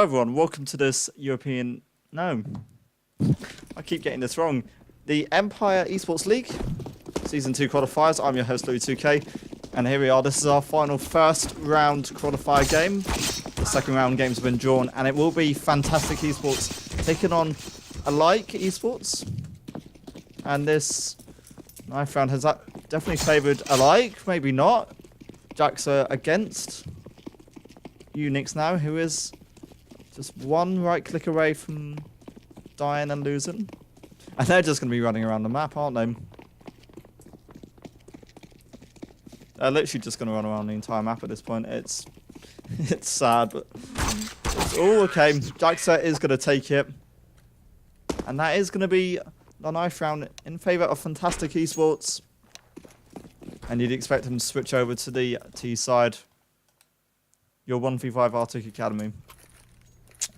Hello everyone, welcome to this European... No, I keep getting this wrong. The Empire Esports League, Season 2 qualifiers. I'm your host, Louis2K. And here we are, this is our final first round qualifier game. The second round games have been drawn, and it will be Fantastic Esports taking on Alike Esports. And this knife round has definitely favoured Alike, maybe not. Jacks are against Unix now, who is just one right click away from dying and losing. And they're just going to be running around the map, aren't they? They're literally just going to run around the entire map at this point. It's sad, but it's all okay. Jaxa is going to take it. And that is going to be the knife round in favour of Fantastic Esports. And you'd expect them to switch over to the T side. Your 1v5 Arctic Academy.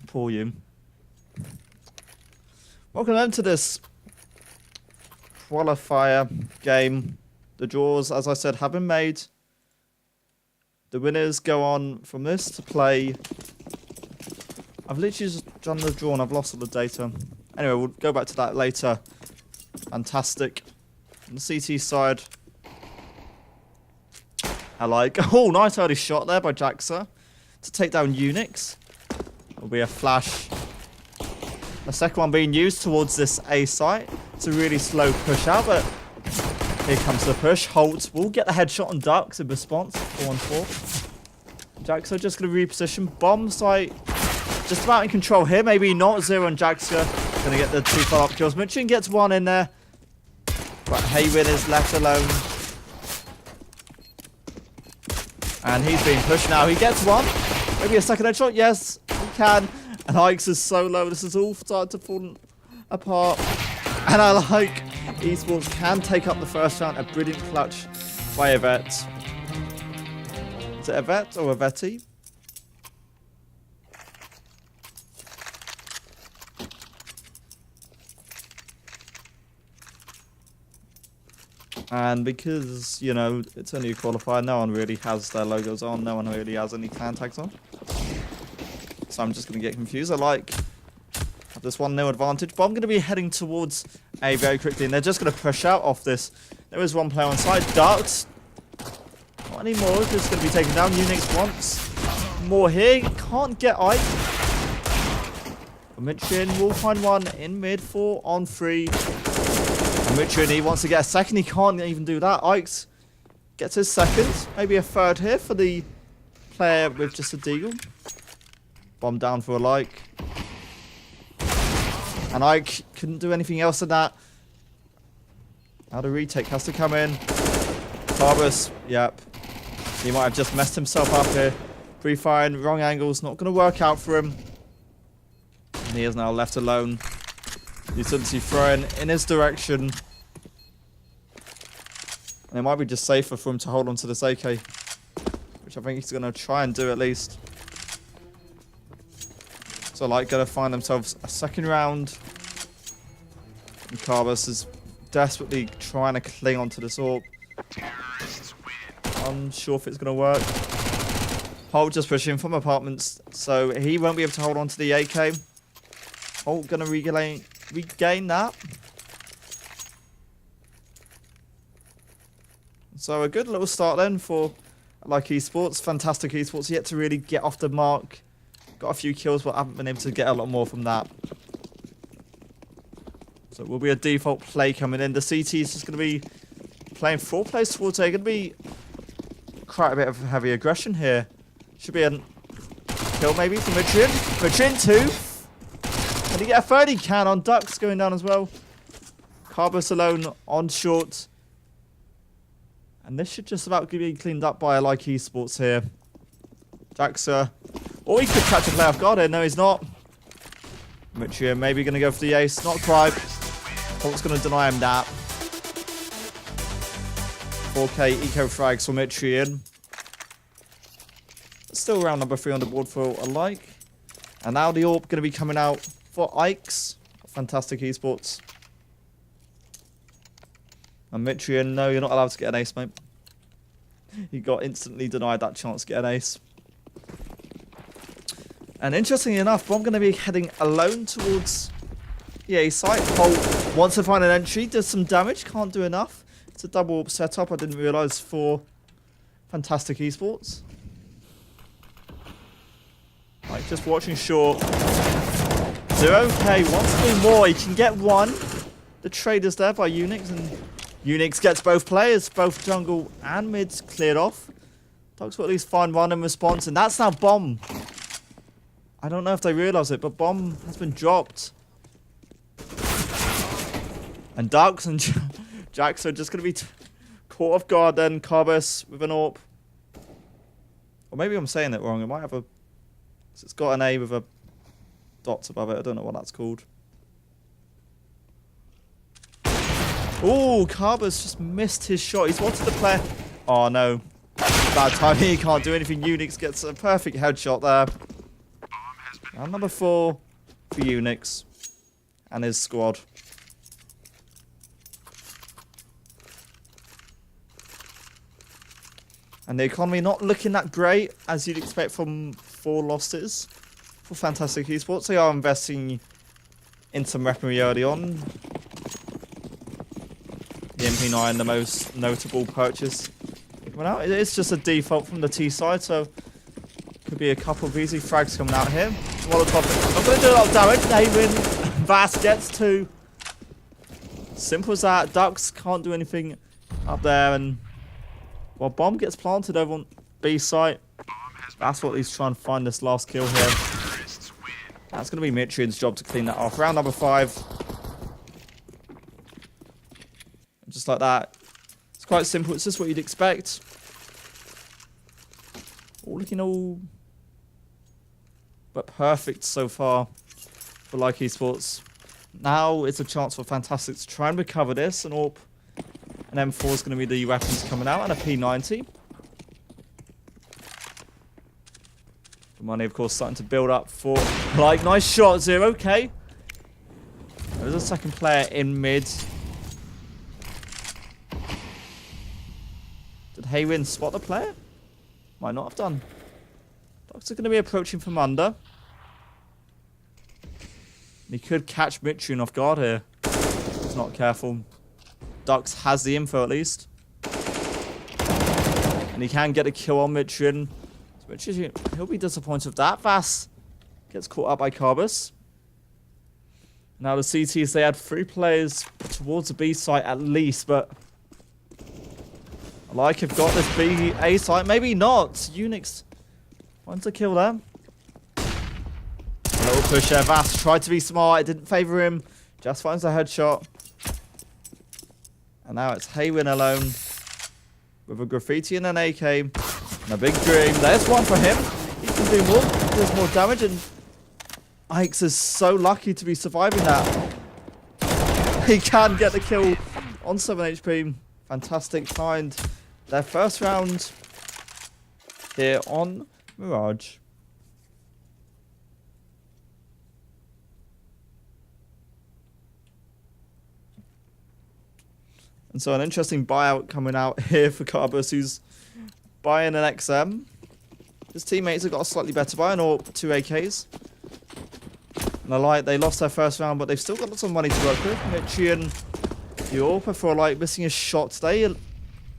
Poor you. Welcome then to this qualifier game. The draws, as I said, have been made. The winners go on from this to play. I've literally just done the draw and I've lost all the data. Anyway, we'll go back to that later. Fantastic. On the CT side, I like. Oh, nice early shot there by Jaxa to take down Unix. Will be a flash. The second one being used towards this A site. It's a really slow push out, but here comes the push. Holt will get the headshot on Ducks in response. 4-on-4. Jaxa just going to reposition. Bomb site just about in control here. Maybe not. Zero on Jaxa. Going to get the 2 follow-up kills. Mitchin gets 1 in there. But Haywin is left alone. And he's being pushed now. He gets 1. Maybe a second headshot. Yes, he can. And Ike's is so low. This is all starting to fall apart. And I like Esports can take up the first round. A brilliant clutch by Yvette. Is it Yvette or Yvette? And because, you know, it's only a qualifier, no one really has their logos on. No one really has any clan tags on. So I'm just going to get confused. I like this 1-0 advantage, but I'm going to be heading towards A very quickly, and they're just going to push out off this. There is one player on side. Darks. Not anymore. Just going to be taken down. Unix once more here. Can't get Ike. Mitchin will find one in mid. 4-on-3. And Mitchin, he wants to get a second. He can't even do that. Ike's gets his second. Maybe a third here for the player with just a deagle. Bomb down for a like. And Ike couldn't do anything else than that. Now the retake has to come in. Tarbus, yep. He might have just messed himself up here. Pre-firing, wrong angles, not going to work out for him. And he is now left alone. Utility throwing in his direction. And it might be just safer for him to hold on to this AK. Which I think he's going to try and do at least. So like going to find themselves a second round. And Carbus is desperately trying to cling onto this AWP. Unsure if it's going to work. Holt just pushing from apartments, so he won't be able to hold on to the AK. Holt going to regain that. So a good little start then for like esports. Fantastic esports, yet to really get off the mark. Got a few kills, but haven't been able to get a lot more from that. So it will be a default play coming in. The CT is just going to be playing 4 plays towards A. Going to be quite a bit of heavy aggression here. Should be a kill maybe for Mitchin. Mitchin 2. Can he get a third? He can on Ducks going down as well. Carbus alone on short. And this should just about be cleaned up by Like Esports here. Jaxa. Or he could catch a play off guard here. No, he's not. Mitchia maybe going to go for the ace. Not quite. Holt's going to deny him that. 4K eco frags for Mitchian. Still round number 3 on the board for Alike. And now the AWP going to be coming out for Ike's. Fantastic Esports. And Mitchian, no, you're not allowed to get an ace, mate. He got instantly denied that chance to get an ace. And interestingly enough, Bomb going to be heading alone towards EA site. Holt wants to find an entry, does some damage, can't do enough. It's a double setup, I didn't realise, for Fantastic Esports. Like, just watching short. 0K wants to do more, he can get one. The trade is there by Unix, and Unix gets both players, both jungle and mids cleared off. Dogs will at least find one in response, and that's now Bomb. I don't know if they realise it, but Bomb has been dropped. And Ducks and Jax are just going to be caught off guard then. Carbus with an AWP. Or maybe I'm saying it wrong. It might have a... It's got an A with a dots above it. I don't know what that's called. Oh, Carbus just missed his shot. He's wanted to play... Oh, no. Bad timing. He can't do anything. Unix gets a perfect headshot there. Round number 4 for Unix and his squad. And the economy not looking that great, as you'd expect from 4 losses for Fantastic Esports. They are investing in some weaponry early on. The MP9, the most notable purchase coming out. It is just a default from the T side, so could be a couple of easy frags coming out here. Molotov, not going to do a lot of damage. Haven, Vass gets 2. Simple as that. Ducks can't do anything up there, and well, Bomb gets planted over on B site. That's what he's trying to find this last kill here. That's going to be Mitrian's job to clean that off. Round number 5. Just like that. It's quite simple. It's just what you'd expect. All looking all but perfect so far for Like Esports. Now it's a chance for Fantastic to try and recover this. An AWP, an M4 is going to be the weapons coming out, and a P90. The money, of course, starting to build up for Like. Nice shot, 0K. There's a second player in mid. Did Haywin spot the player? Might not have done. Dogs are going to be approaching from under. He could catch Mitrian off guard here. He's not careful. Ducks has the info at least. And he can get a kill on Mitrian. He'll be disappointed with that. Vass gets caught up by Carbus. Now the CTs, they had 3 players towards the B site at least, but Like have got this B A site. Maybe not. Unix wants to kill them. A little push there. Vass tried to be smart. It didn't favour him. Just finds a headshot. And now it's Haywin alone with a graffiti and an AK and a big dream. There's one for him. He can do more. There's more damage, and Ike's is so lucky to be surviving that. He can get the kill on 7 HP. Fantastic find. Their first round here on Mirage. And so an interesting buyout coming out here for Carbus, who's buying an XM. His teammates have got a slightly better buy, or 2 AKs. And they lost their first round, but they've still got lots of money to work with. Mitrian, the AWP for like missing a shot today.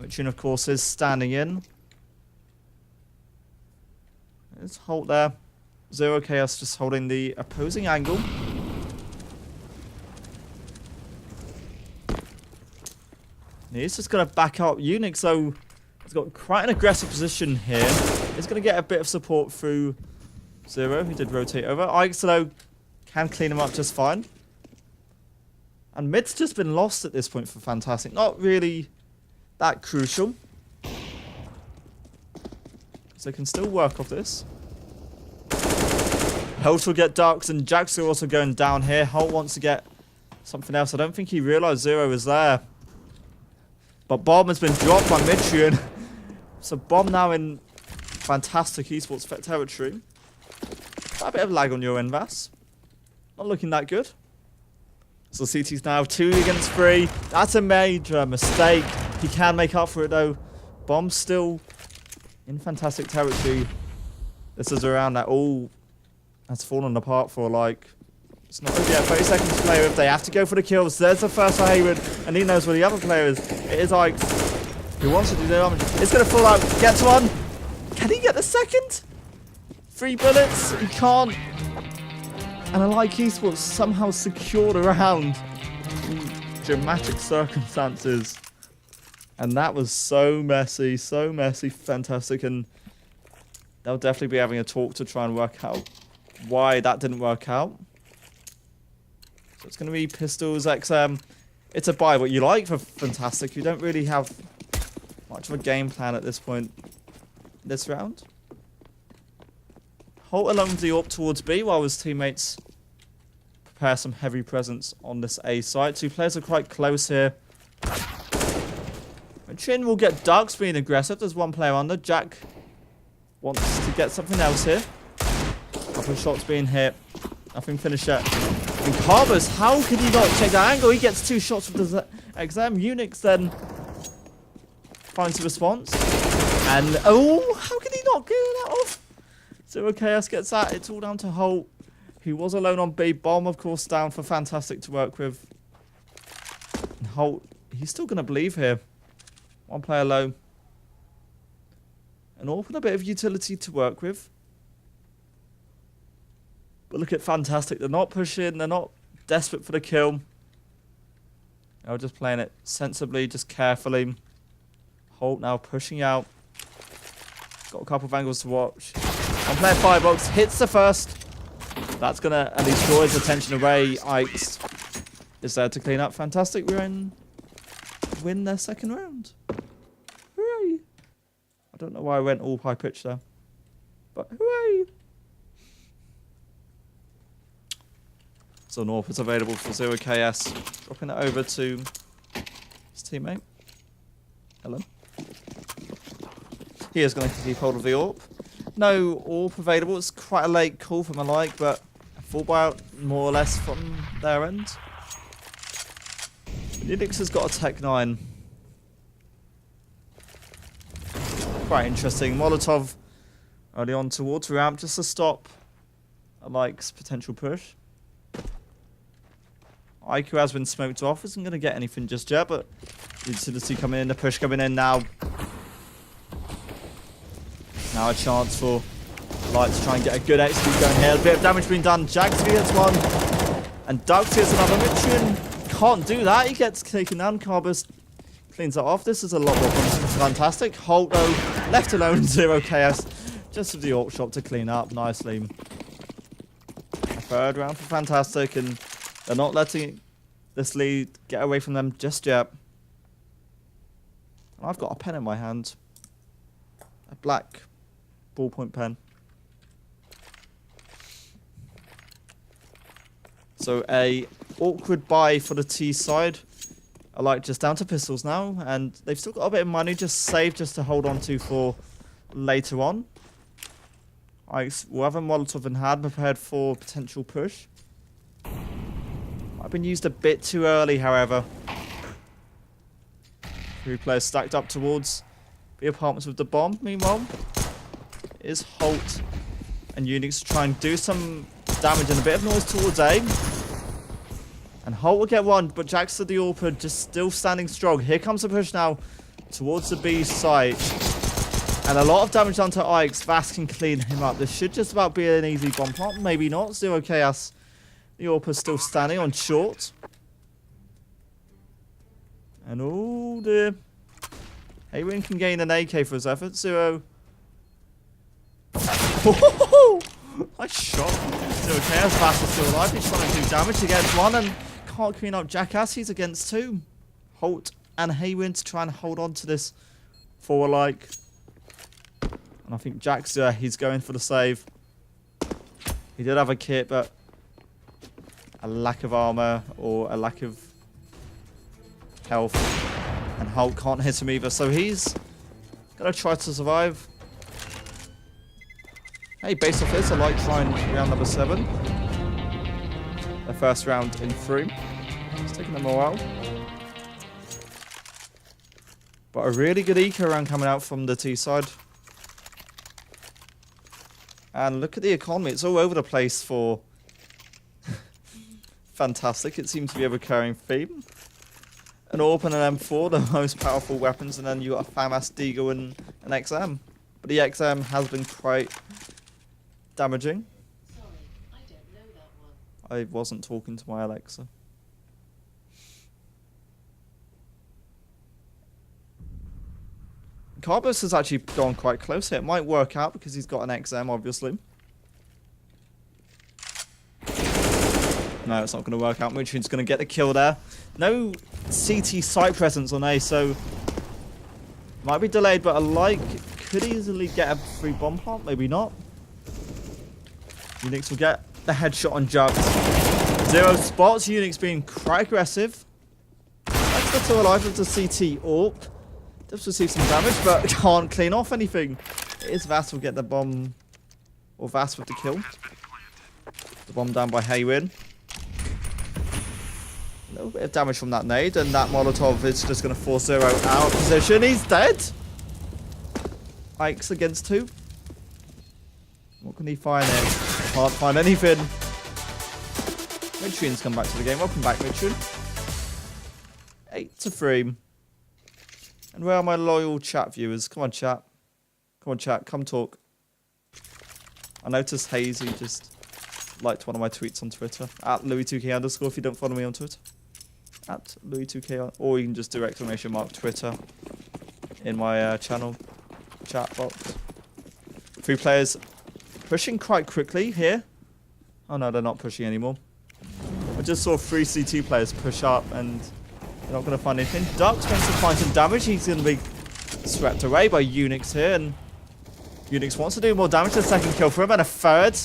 Mitrian, of course, is standing in. There's Holt there. 0KS just holding the opposing angle. He's just going to back up. Unix, though, has got quite an aggressive position here. He's going to get a bit of support through Zero, who did rotate over. Ike, though, can clean him up just fine. And mid's just been lost at this point for Fantastic. Not really that crucial. So they can still work off this. Holt will get Darks, and Jax are also going down here. Holt wants to get something else. I don't think he realised Zero was there. But Bomb has been dropped by Mitrian. So Bomb now in Fantastic Esports territory. A bit of lag on your end, Vass. Not looking that good. So CT's now 2 against 3. That's a major mistake. He can make up for it though. Bomb's still in Fantastic territory. This is around that. Oh, has fallen apart for like, it's not over yet, 30 seconds to play with. They have to go for the kills. There's the first for Hayward, and he knows where the other player is. It is Ike, who wants to do the damage. It's going to fall out, gets one. Can he get the second? 3 bullets, he can't. And I like eSports somehow secured a round in dramatic circumstances. And that was so messy, fantastic. And they'll definitely be having a talk to try and work out why that didn't work out. So it's going to be Pistols XM. It's a buy what you like for Fantastic. You don't really have much of a game plan at this point this round. Holt along the AWP towards B while his teammates prepare some heavy presence on this A site. 2 players are quite close here. Chin will get Ducks being aggressive. There's 1 player under. Jack wants to get something else here. Couple of shots being hit. Nothing finished yet. And Carbus, how can he not check that angle? He gets 2 shots with the XM. Unix then finds a response. And, oh, how can he not get that off? 0KS gets that. It's all down to Holt. He was alone on B. Bomb, of course, down for Fantastic to work with. And Holt, he's still going to believe here. 1 player low. And all with a bit of utility to work with. But look at Fantastic. They're not pushing. They're not desperate for the kill. They're just playing it sensibly, just carefully. Holt now pushing out. Got a couple of angles to watch. 1 player firebox hits the first. That's going to at least draw his attention away. Ikes is there to clean up. Fantastic. We're in. Win their second round. Hooray. I don't know why I went all high pitch there. But hooray. So North is available for 0KS. Dropping it over to his teammate. Helen. He is going to keep hold of the AWP. No AWP available. It's quite a late call from a like, but a full buyout more or less from their end. Unix has got a Tech 9. Quite interesting. Molotov early on towards ramp just to stop a Like's potential push. IQ has been smoked off. Isn't going to get anything just yet, but utility coming in, the push coming in now. Now a chance for Light to try and get a good XP going here. A bit of damage being done. Jagsby hits 1. And Doug hits another. Mitchell can't do that. He gets taken down. Carbus cleans that off. This is a lot more fantastic. Holt, though, left alone. 0KS. Just with the AWP shot to clean up nicely. A 3rd round for Fantastic. And they're not letting this lead get away from them just yet. I've got a pen in my hand. A black ballpoint pen. So a awkward buy for the T side. I like just down to pistols now, and they've still got a bit of money just saved just to hold on to for later on. I will have a Molotov in hand prepared for potential push. I've been used a bit too early, however. 3 players stacked up towards the apartments with the bomb. Meanwhile, it is Holt and Unix to try and do some damage and a bit of noise towards A. And Holt will get 1, but Jax the AWP just still standing strong. Here comes the push now towards the B site. And a lot of damage done to Ikes. Vass can clean him up. This should just about be an easy bomb plant. Maybe not. 0KS. The AWP is still standing on short. And oh dear. Haywin can gain an AK for his effort. 0. Nice shot. 0KS. Vass is still alive. He's trying to do damage. He gets 1 and can't clean up Jackass. He's against 2. Holt and Haywin to try and hold on to this for like. And I think Jack's he's going for the save. He did have a kit, but a lack of armor or a lack of health. And Holt can't hit him either, so he's gonna try to survive. Hey, based off this, I like trying round number 7. The first round in 3. It's taking them a while. But a really good eco round coming out from the T side. And look at the economy. It's all over the place for Fantastic. It seems to be a recurring theme. An AWP and an M4, the most powerful weapons, and then you got a FAMAS, Deagle, and an XM. But the XM has been quite damaging. Sorry, I don't know that one. I wasn't talking to my Alexa. Carbus has actually gone quite close here. It might work out because he's got an XM, obviously. No, it's not going to work out. Muchin's going to get the kill there. No CT site presence on A, so might be delayed, but a like could easily get a free bomb plant. Maybe not. Unix will get the headshot on Jugs. 0 spots. Unix being quite aggressive. That's the two alive with the CT AWP. Does receive some damage, but can't clean off anything. It is Vass will get the bomb, or Vass with the kill. The bomb down by Haywin. A little bit of damage from that nade, and that Molotov is just going to force 0 out of position. He's dead. Ikes against 2. What can he find here? Can't find anything. Mitrian's come back to the game. Welcome back, Mitrian. 8-3. And where are my loyal chat viewers? Come on, chat. Come on, chat. Come talk. I noticed Hazy just liked one of my tweets on Twitter. At Louis2K_ if you don't follow me on Twitter. At Louis2K, or you can just do exclamation mark Twitter in my channel chat box. 3 players pushing quite quickly here. Oh no, they're not pushing anymore. I just saw 3 CT players push up and they're not going to find anything. Ducks wants to find some damage. He's going to be swept away by Unix here, and Unix wants to do more damage. A second kill for him, and a third.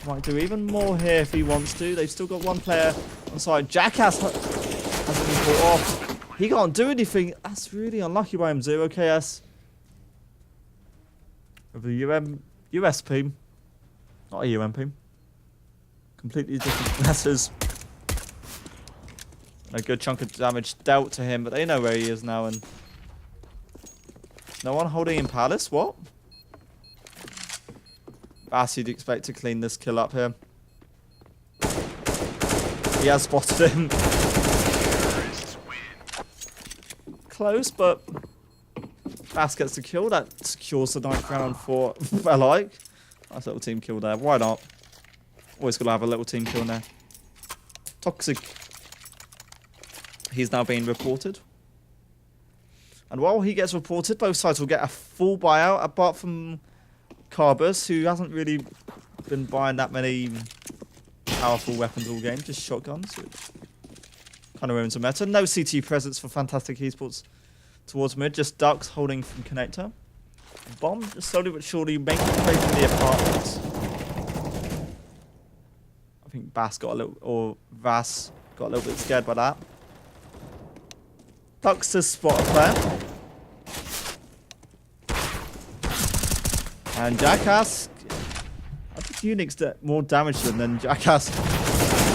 Might do even more here if he wants to. They've still got 1 player on side. Jackass hasn't been caught off. He can't do anything. That's really unlucky by him. 0 KS. Of the USP. Not a UMP. Completely different letters. A good chunk of damage dealt to him, but they know where he is now, and no one holding in Palace. What? Bass, you'd expect to clean this kill up here. He has spotted him. Close, but Bass gets the kill. That secures the 9th round for I like. Nice little team kill there. Why not? Always got to have a little team kill in there. Toxic. He's now being reported. And while he gets reported, both sides will get a full buyout, apart from Carbus, who hasn't really been buying that many powerful weapons all game, just shotguns, which kind of ruins the meta. No CT presence for Fantastic eSports towards mid, just Ducks holding from Connector. Bomb just slowly but surely making its way through the apartments. I think Bass got a little, or Vass got a little bit scared by that. Ducks to spot a player. And Jackass, I think Unix did more damage to them than Jackass.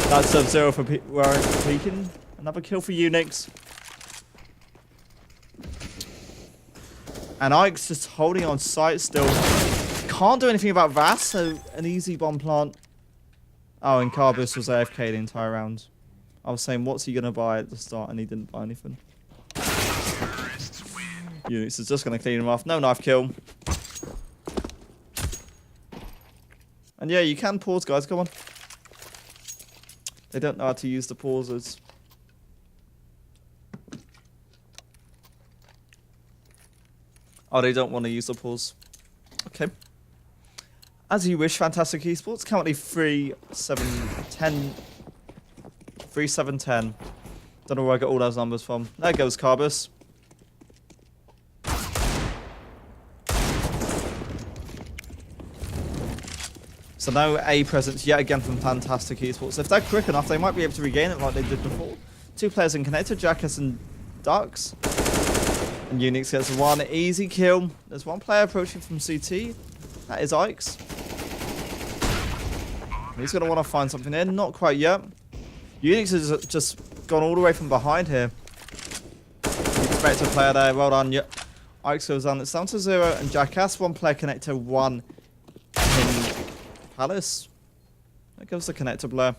That's Sub-Zero for peeking. Another kill for Unix. And Ike's just holding on site still. Can't do anything about Vass, so an easy bomb plant. Oh, and Carbus was AFK the entire round. I was saying, what's he going to buy at the start, and he didn't buy anything. Unix is just going to clean him off. No knife kill. And yeah, you can pause, guys. Come on. They don't know how to use the pauses. Oh, they don't want to use the pause. Okay. As you wish, Fantastic eSports. Currently 3-7-10. 3-7-10. Don't know where I got all those numbers from. There goes Carbus. So no A presence yet again from Fantastic eSports. If they're quick enough, they might be able to regain it like they did before. 2 players in connector, Jackass and Ducks. And Unix gets 1 easy kill. There's 1 player approaching from CT. That is Ikes. He's going to want to find something in. Not quite yet. Unix has just gone all the way from behind here. You expect a player there. Well done. Yep. Ikes goes on. It's down to 0. And Jackass, 1 player connector, 1 Palace. There goes the connector blur.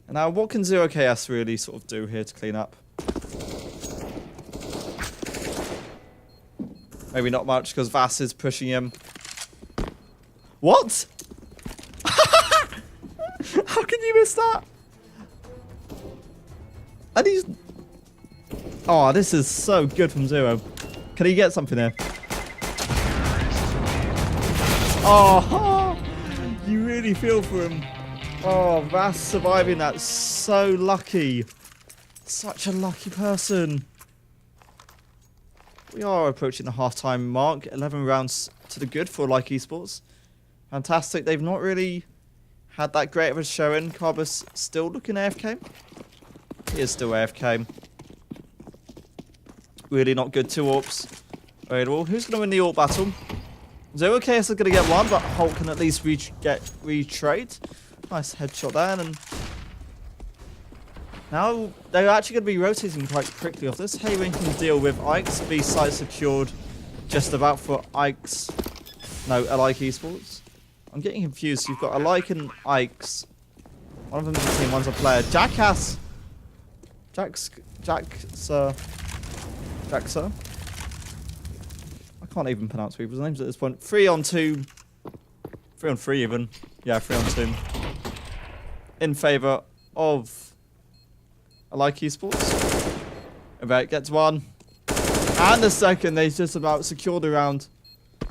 And now what can 0KS really sort of do here to clean up? Maybe not much because Vass is pushing him. What? How can you miss that? And he's... Oh, this is so good from Zero. Can he get something here? Oh, you really feel for him. Oh, Vass surviving that. So lucky. Such a lucky person. We are approaching the half-time mark. 11 rounds to the good for Like Esports. Fantastic. They've not really had that great of a showing. Carbus still looking AFK. He is still AFK. Really not good. 2 AWPs. Available. Who's going to win the AWP battle? 0KS is going to get one, but Hulk can at least get retrade. Nice headshot there. And now they're actually going to be rotating quite quickly off this. Haywin can deal with Ike's. B site secured just about for Ike's. No, Alike Esports. I'm getting confused. You've got Alike and Ike's. One of them's a team, one's a player. Jackass. Jackser. I can't even pronounce people's names at this point. 3 on 2. 3 on 3 even. Yeah, 3 on 2. In favour of Alike Esports. Event gets one. And the second, they just about secured the round.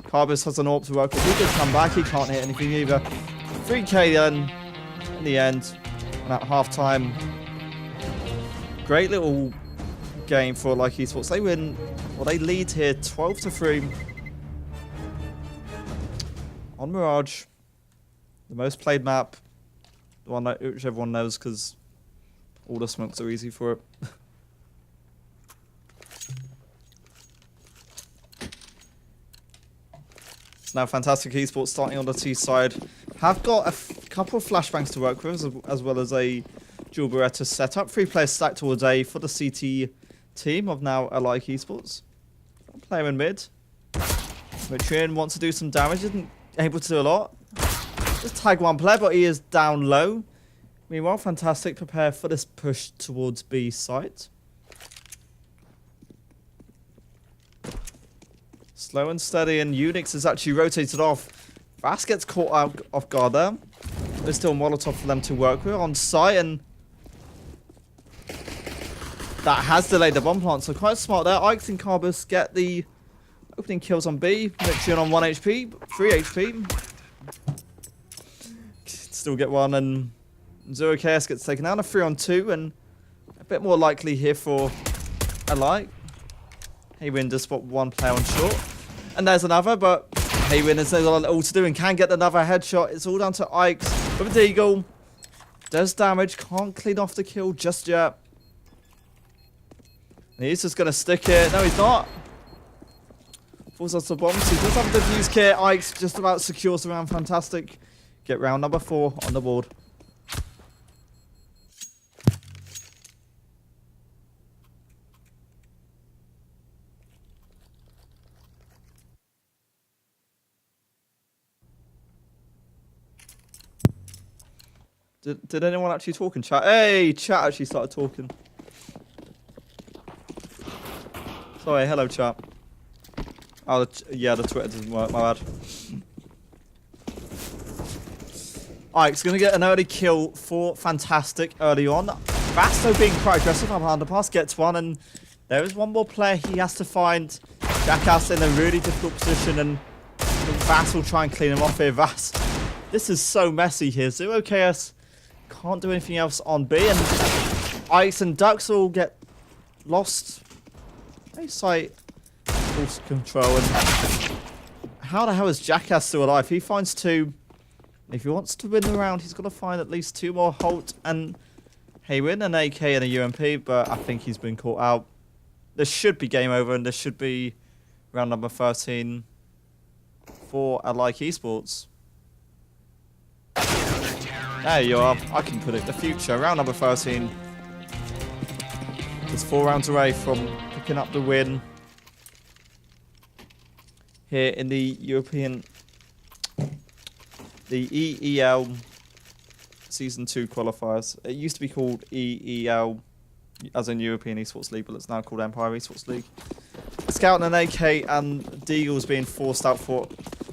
Carbus has an AWP to work with. He could come back, he can't hit anything either. 3k then, in the end. And at half time, great little game for Like Esports. They win, well, they lead here 12-3 on Mirage. The most played map. The one that which everyone knows because all the smokes are easy for it. Now Fantastic Esports starting on the T side. Have got a couple of flashbangs to work with as well as a dual Beretta setup. 3 players stacked towards A for the CT team of now Alike Esports. Player in mid. Mitrian wants to do some damage. Isn't able to do a lot. Just tag one player, but he is down low. Meanwhile, Fantastic prepare for this push towards B site. Slow and steady, and Unix is actually rotated off. Vass gets caught out off guard there. There's still Molotov for them to work with on site, and that has delayed the bomb plant, so quite smart there. Ike's and Carbus get the opening kills on B. Mitrian on 1 HP, 3 HP. Still get one, and 0KS gets taken down. A 3 on 2, and a bit more likely here for Alike. Haywin does spot one player on short. And there's another, but Haywin has all to do and can get another headshot. It's all down to Ike's with a deagle. Does damage, can't clean off the kill just yet. And he's just going to stick it. No, he's not. Falls off the bombs. He does have a defuse kit. Ike's just about secures the round. Fantastic. Get round number 4 on the board. Did anyone actually talk in chat? Hey, chat actually started talking. Sorry, hello chat. Oh, yeah, the Twitter doesn't work, my bad. Ike's going to get an early kill for Fantastic early on. Basto being quite aggressive up underpass, gets one, and there is one more player he has to find. Jackass in a really difficult position, and Vass will try and clean him off here. Vass, this is so messy here. 0KS can't do anything else on B, and Ike's and Ducks will get lost. They sight force control, and how the hell is Jackass still alive? He finds 2. If he wants to win the round, he's got to find at least 2 more. Holt and Haywin, an AK and a UMP, but I think he's been caught out. This should be game over, and this should be round number 13 for Alike Esports. There you are. I can predict the future. Round number 13. Just 4 rounds away from picking up the win here in the European the EEL Season 2 qualifiers. It used to be called EEL, as in European Esports League, but it's now called Empire Esports League. Scout and an AK and Deagle's being forced out for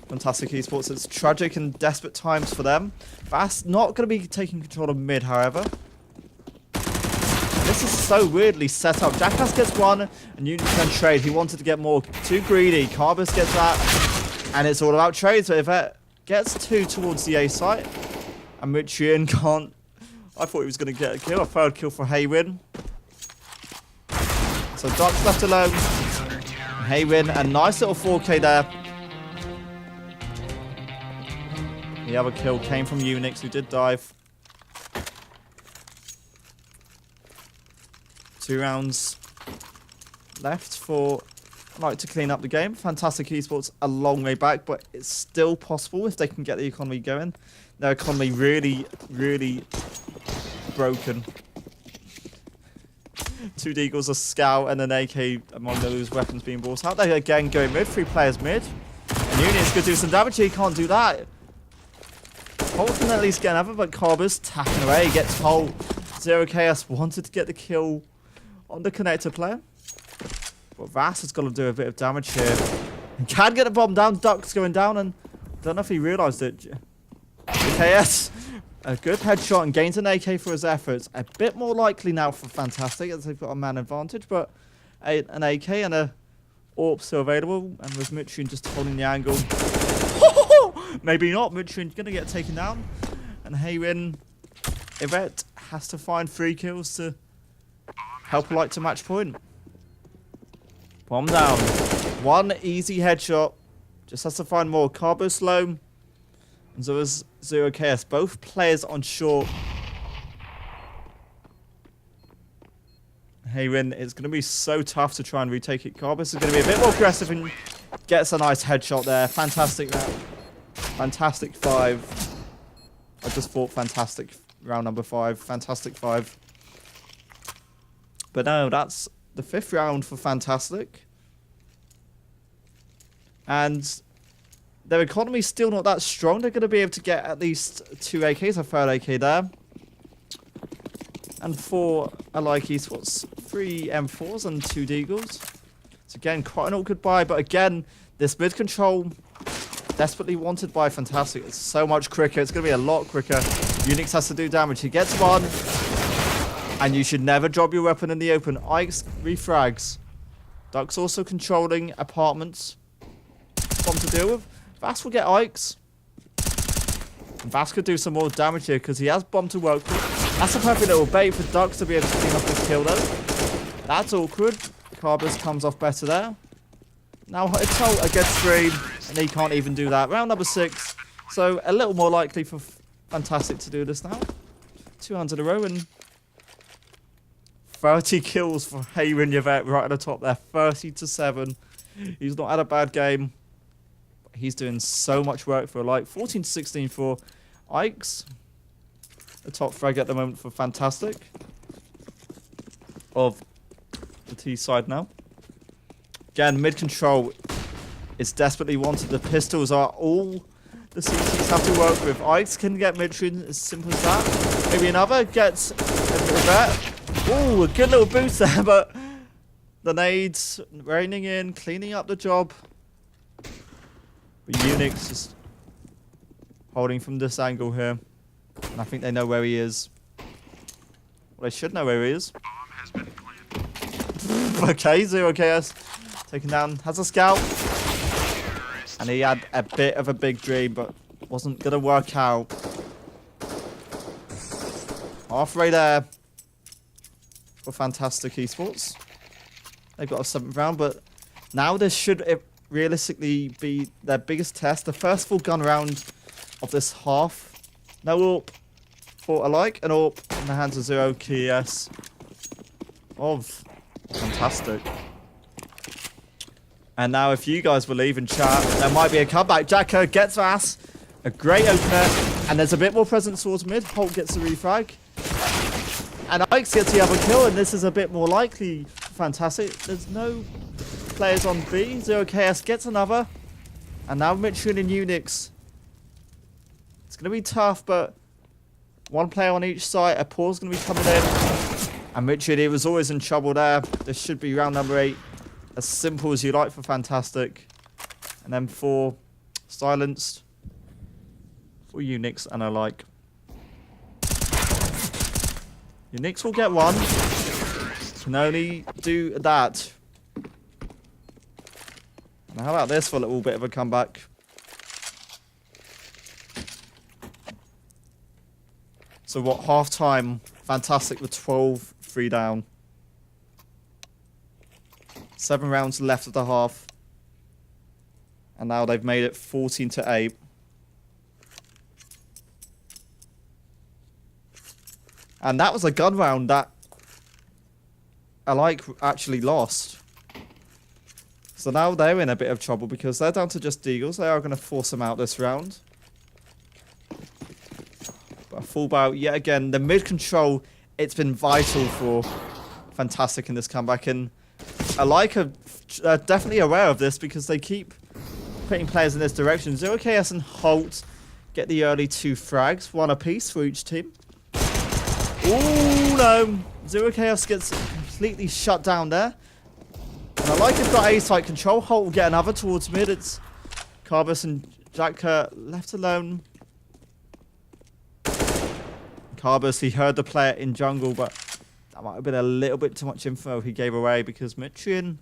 Fantastic Esports. It's tragic and desperate times for them. That's not going to be taking control of mid, however. This is so weirdly set up. Jackass gets one, and Unix can trade. He wanted to get more. Too greedy. Carbus gets that, and it's all about trades. But if it gets two towards the A site, and Mitrian can't... I thought he was going to get a kill. A third kill for Haywin. So Doc's left alone. Haywin, a nice little 4K there. The other kill came from Unix, who did dive. 2 rounds left for like to clean up the game. Fantastic Esports a long way back, but it's still possible if they can get the economy going. Their economy really, really broken. 2 Deagles, a Scout, and an AK among those weapons being brought out. They again going mid, 3 players mid. And Unix could do some damage here, he can't do that. Holt can at least get another, but Carbus tapping away, he gets Holt. 0KS wanted to get the kill on the connector player. But Vass has got to do a bit of damage here. He can get a bomb down, Duck's going down, and I don't know if he realised it. KS, a good headshot and gains an AK for his efforts. A bit more likely now for Fantastic as they've got a man advantage, but an AK and a AWP still available. And with Mitrian just holding the angle. Maybe not, Mitrian's going to get taken down. And Haywin, Yvette has to find 3 kills to help Light to match point. Bomb down. 1 easy headshot. Just has to find more. Carbo slow. And so is 0KS. Both players on short. Haywin, it's going to be so tough to try and retake it. Carbus is going to be a bit more aggressive and gets a nice headshot there. Fantastic round. Fantastic 5. I just thought fantastic round number 5. Fantastic 5. But no, that's the 5th round for Fantastic. And their economy's still not that strong. They're going to be able to get at least 2 AKs, a 3rd AK there. And 4 alike esports. 3 M4s and 2 Deagles. So again, quite an awkward buy. But again, this mid control desperately wanted by Fantastic. It's so much quicker. It's going to be a lot quicker. Unix has to do damage. He gets 1. And you should never drop your weapon in the open. Ike's refrags. Duck's also controlling apartments. Bomb to deal with. Vass will get Ike's. And Vass could do some more damage here because he has bomb to work with. That's a perfect little bait for Ducks to be able to clean up this kill though. That's awkward. Carbus comes off better there. Now it's Holt against 3. And he can't even do that. Round number 6. So a little more likely for Fantastic to do this now. 2 rounds in a row and 30 kills for Haywin Yvette right at the top there. 30-7. He's not had a bad game. He's doing so much work for like 14-16 for Ike's. The top frag at the moment for Fantastic. Of the T side now. Again, mid control is desperately wanted. The pistols are all the CTs have to work with. Ike's can get Mitrian, as simple as that. Maybe another gets a Yvette. Ooh, a good little boost there, but the nades raining in, cleaning up the job. But Unix is holding from this angle here. And I think they know where he is. Well, they should know where he is. Okay, 0KS. Taken down. Has a scout. And he had a bit of a big dream, but wasn't going to work out. Halfway there. For Fantastic Esports. They've got a 7th round, but now this should realistically be their biggest test. The first full gun round of this half. No AWP for alike, an AWP in the hands of 0KS of Fantastic. And now if you guys believe in chat, there might be a comeback. Jacko gets Vass, a great opener, and there's a bit more presence towards mid. Holt gets the refrag. And Ike's gets the other kill, and this is a bit more likely. Fantastic. There's no players on B. 0KS gets another. And now Mitrian and Unix. It's It's going to be tough, but one player on each side. A pause going to be coming in. And Richard, he was always in trouble there. This should be round number 8. As simple as you like for Fantastic. And then 4 silenced. For Unix and Alike. Unix will get 1. Can only do that. Now how about this for a little bit of a comeback? So what, half time, Fantastic with 12, 3 down. 7 rounds left of the half. And now they've made it 14-8. And that was a gun round that Alike actually lost. So now they're in a bit of trouble because they're down to just Deagles. They are going to force them out this round. But a full bout yet again. The mid control, it's been vital for Fantastic in this comeback. And Alike are definitely aware of this because they keep putting players in this direction. 0KS and Holt get the early 2 frags. 1 apiece for each team. Oh no. 0KS gets completely shut down there. And Alike have got A-site control. Holt will get another towards mid. It's Carbus and Jack left alone. Carbus, he heard the player in jungle, but that might have been a little bit too much info he gave away because Mitrian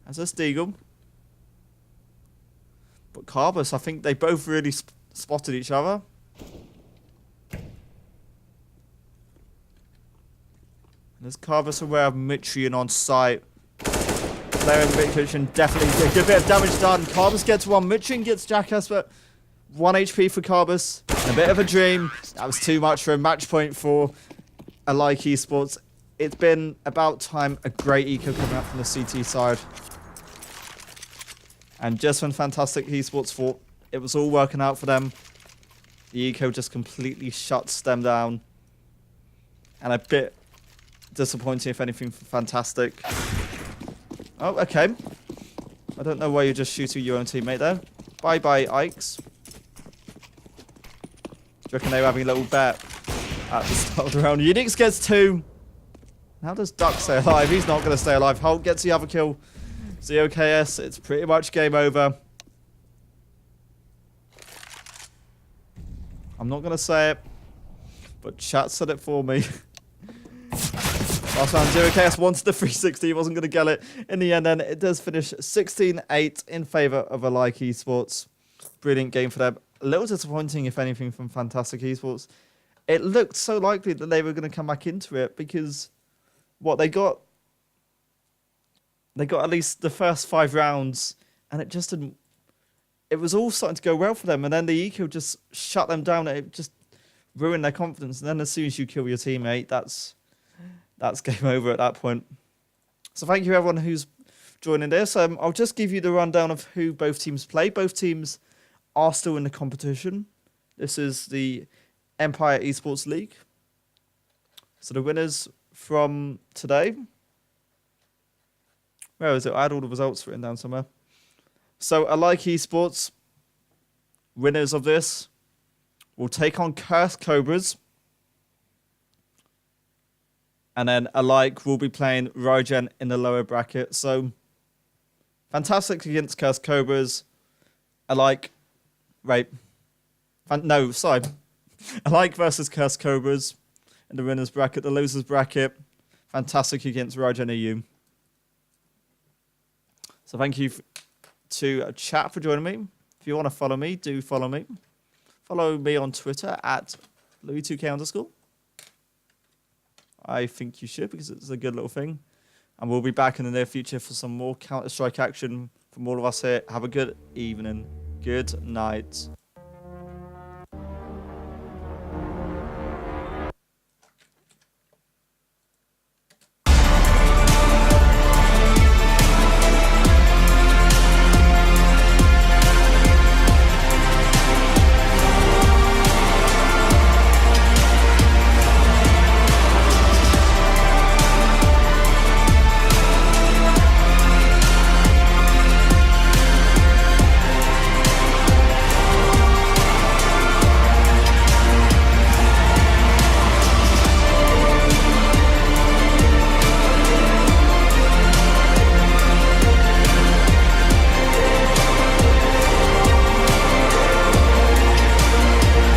has a Steagle. But Carbus, I think they both really spotted each other. There's Carbus aware of Mitrian on site. Player in Mitrian definitely a good bit of damage done. Carbus gets 1. Mitrian gets Jackass, but 1 HP for Carbus. A bit of a dream. That was too much for a match point for Alike eSports. It's been about time a great eco coming out from the CT side. And just when Fantastic eSports thought it was all working out for them, the eco just completely shuts them down. And a bit disappointing, if anything, for Fantastic. Oh, okay. I don't know why you're just shooting your own teammate there. Bye-bye, Ikes. Do you reckon they were having a little bet at the start of the round? Unix gets 2. How does Duck stay alive? He's not going to stay alive. Holt gets the other kill. 0KS, it's pretty much game over. I'm not going to say it, but chat said it for me. Last round, 0KS wanted the 360. He wasn't going to get it. In the end, then, it does finish 16-8 in favour of Alike eSports. Brilliant game for them. A little disappointing, if anything, from Fantastic eSports. It looked so likely that they were going to come back into it because what they got at least the first 5 rounds, and it just didn't. It was all starting to go well for them, and then the eco just shut them down. It just ruined their confidence. And then as soon as you kill your teammate, that's game over at that point. So thank you everyone who's joining this. I'll just give you the rundown of who both teams play. Both teams are still in the competition. This is the Empire Esports League. So the winners from today. Where is it? I had all the results written down somewhere. So Alike eSports, winners of this, will take on Cursed Cobras. And then Alike will be playing Rygen in the lower bracket. So Fantastic against Cursed Cobras. Alike, right. No, sorry. Alike versus Cursed Cobras in the winners bracket. The losers bracket, Fantastic against Rygen EU. So thank you to chat for joining me. If you want to follow me, do follow me. Follow me on Twitter at Louis2K_. I think you should because it's a good little thing. And we'll be back in the near future for some more Counter-Strike action from all of us here. Have a good evening. Good night.